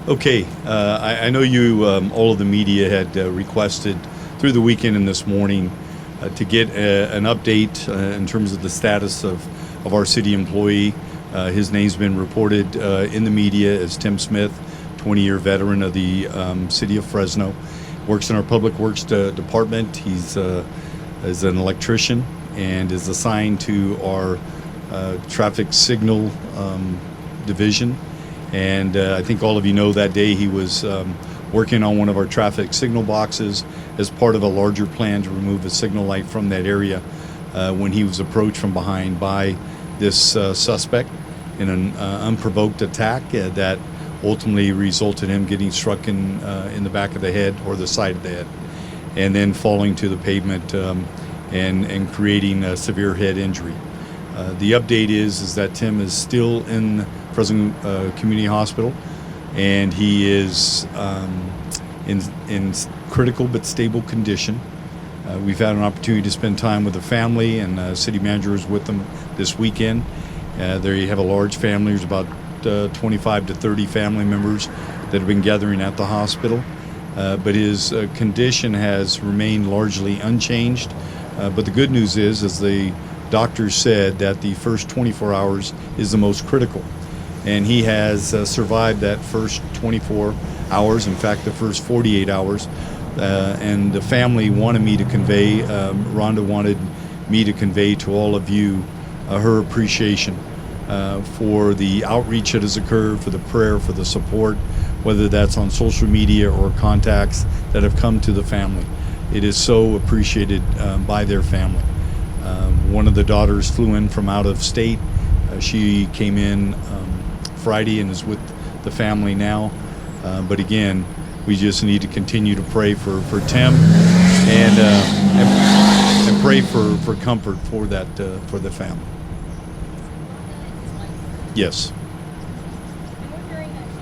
Okay, I know you, all of the media had requested through the weekend and this morning to get an update in terms of the status of our city employee. His name's been reported in the media as Tim Smith, 20-year veteran of the City of Fresno. Works in our Public Works department. He's is an electrician and is assigned to our traffic signal division. And I think all of you know that day he was working on one of our traffic signal boxes as part of a larger plan to remove a signal light from that area when he was approached from behind by this suspect in an unprovoked attack that ultimately resulted in him getting struck in the back of the head or the side of the head, and then falling to the pavement and creating a severe head injury. The update is that Tim is still in Fresno Community Hospital, and he is in critical but stable condition. We've had an opportunity to spend time with the family, and city manager was with them this weekend. They have a large family. There's about 25 to 30 family members that have been gathering at the hospital. But his condition has remained largely unchanged. But the good news is, as the doctors said, that the first 24 hours is the most critical. And he has survived that first 24 hours, in fact, the first 48 hours. And the family wanted me to convey, Rhonda wanted me to convey to all of you her appreciation for the outreach that has occurred, for the prayer, for the support, whether that's on social media or contacts that have come to the family. It is so appreciated by their family. One of the daughters flew in from out of state. She came in Friday and is with the family now. But again, we just need to continue to pray for Tim and pray for comfort for that for the family. Yes. I'm wondering that he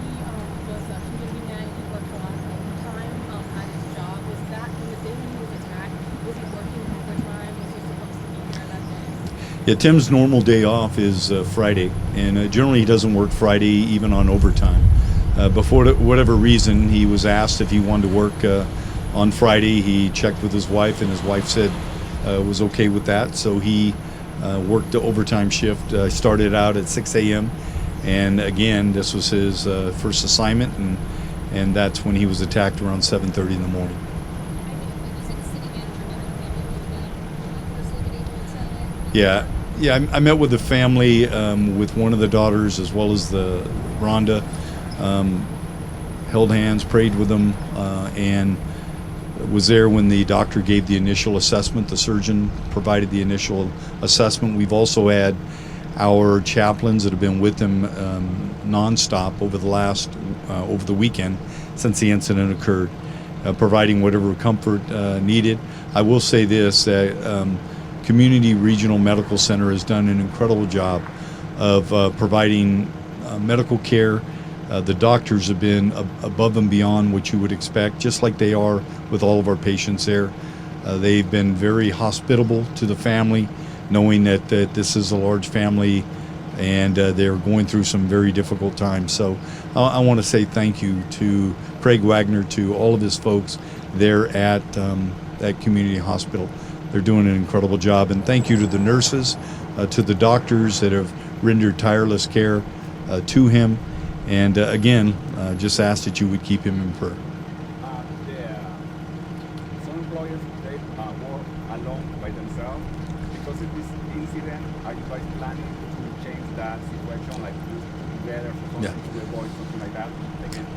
was a community man. He worked a lot of overtime at his job. Was that in the day when he was attacked? Was he working overtime? Was he supposed to be there that day? Yeah, Tim's normal day off is Friday, and generally he doesn't work Friday even on overtime. But for whatever reason, he was asked if he wanted to work on Friday. He checked with his wife, and his wife said was okay with that, so he worked the overtime shift. Started out at 6 a.m. and again, this was his first assignment, and that's when he was attacked around 7:30 in the morning. Yeah, I met with the family, with one of the daughters as well as the Rhonda. Held hands, prayed with them, and was there when the doctor gave the initial assessment. The surgeon provided the initial assessment. We've also had our chaplains that have been with him nonstop over the weekend since the incident occurred, providing whatever comfort needed. I will say this, that Community Regional Medical Center has done an incredible job of providing medical care. The doctors have been above and beyond what you would expect, just like they are with all of our patients there. They've been very hospitable to the family, knowing that this is a large family and they're going through some very difficult times. So I want to say thank you to Craig Wagner, to all of his folks there at Community Hospital. They're doing an incredible job. And thank you to the nurses, to the doctors that have rendered tireless care to him. And again, just ask that you would keep him in prayer. Some employers, they work alone by themselves. Because of this incident, are you guys planning to change that situation, like do together for something to avoid something like that again?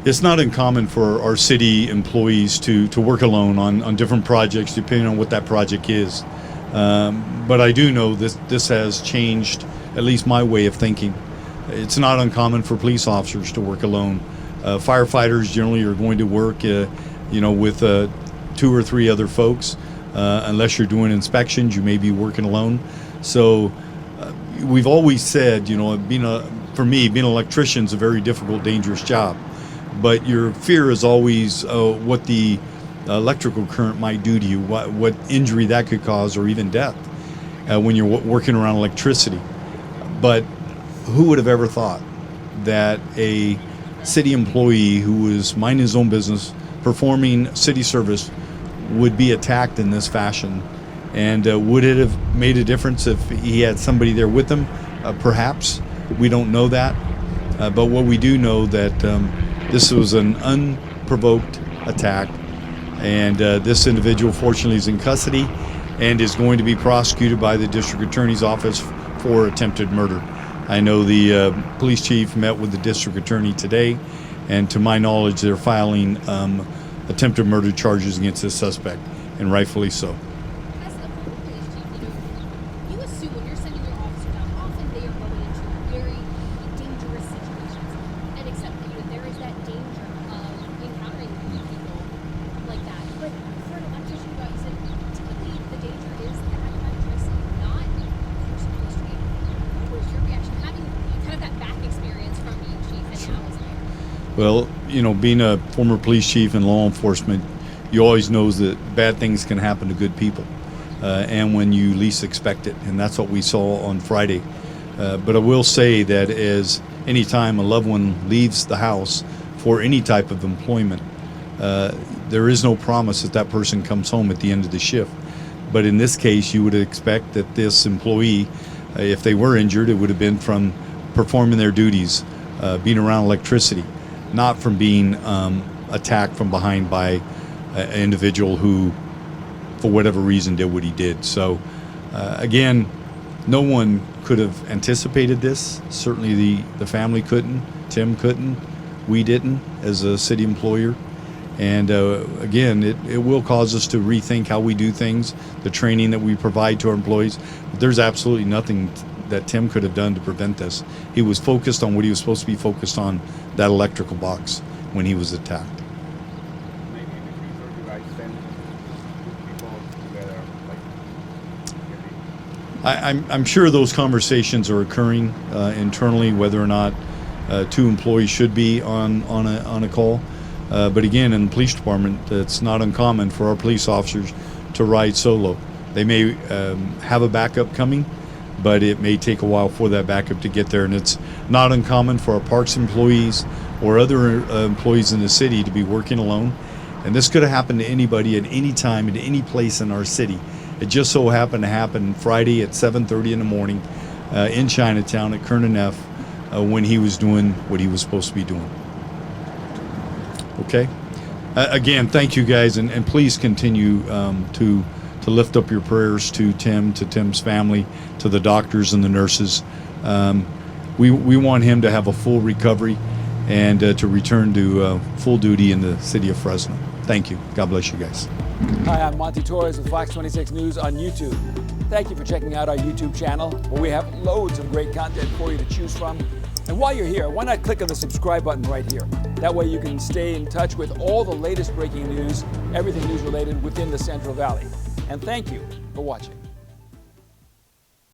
It's not uncommon for our city employees to work alone on different projects, depending on what that project is. But I do know this has changed at least my way of thinking. It's not uncommon for police officers to work alone. Firefighters generally are going to work, with 2 or 3 other folks. Unless you're doing inspections, you may be working alone. So we've always said, for me, being an electrician is a very difficult, dangerous job. But your fear is always what the electrical current might do to you, what injury that could cause, or even death when you're working around electricity. But who would have ever thought that a city employee who was minding his own business, performing city service, would be attacked in this fashion. And would it have made a difference if he had somebody there with him? Perhaps. We don't know that. But what we do know that this was an unprovoked attack, and this individual fortunately is in custody and is going to be prosecuted by the district attorney's office for attempted murder. I know the police chief met with the district attorney today, and to my knowledge they're filing attempted murder charges against this suspect, and rightfully so. As a former police chief, you assume when you're sending your officers out, often they are going into very dangerous situations, and accept that there is that danger of encountering people like that. But for an electrician, you said typically the danger is that electricity, not you're supposed to be. What was your reaction having kind of that back experience from being chief and now as mayor? Well, being a former police chief in law enforcement, you always know that bad things can happen to good people, and when you least expect it, and that's what we saw on Friday. But I will say that as any time a loved one leaves the house for any type of employment, there is no promise that that person comes home at the end of the shift. But in this case, you would expect that this employee, if they were injured, it would have been from performing their duties, being around electricity, not from being attacked from behind by an individual who, for whatever reason, did what he did. So, again, no one could have anticipated this. Certainly the family couldn't. Tim couldn't. We didn't as a city employer. And again, it will cause us to rethink how we do things, the training that we provide to our employees. But there's absolutely nothing that Tim could have done to prevent this. He was focused on what he was supposed to be focused on, that electrical box, when he was attacked. Maybe in the future you guys send people together, like I'm sure those conversations are occurring internally, whether or not two employees should be on a call. But again, in the police department, it's not uncommon for our police officers to ride solo. They may have a backup coming, but it may take a while for that backup to get there. And it's not uncommon for our parks employees or other employees in the city to be working alone. And this could have happened to anybody at any time, at any place in our city. It just so happened to happen Friday at 7:30 in the morning in Chinatown at Kernan F when he was doing what he was supposed to be doing. Okay? Again, thank you guys, and please continue to lift up your prayers to Tim, to Tim's family, to the doctors and the nurses. We want him to have a full recovery and to return to full duty in the city of Fresno. Thank you. God bless you guys. Hi, I'm Monty Torres with Fox 26 News on YouTube. Thank you for checking out our YouTube channel, where we have loads of great content for you to choose from. And while you're here, why not click on the subscribe button right here? That way you can stay in touch with all the latest breaking news, everything news related within the Central Valley. And thank you for watching.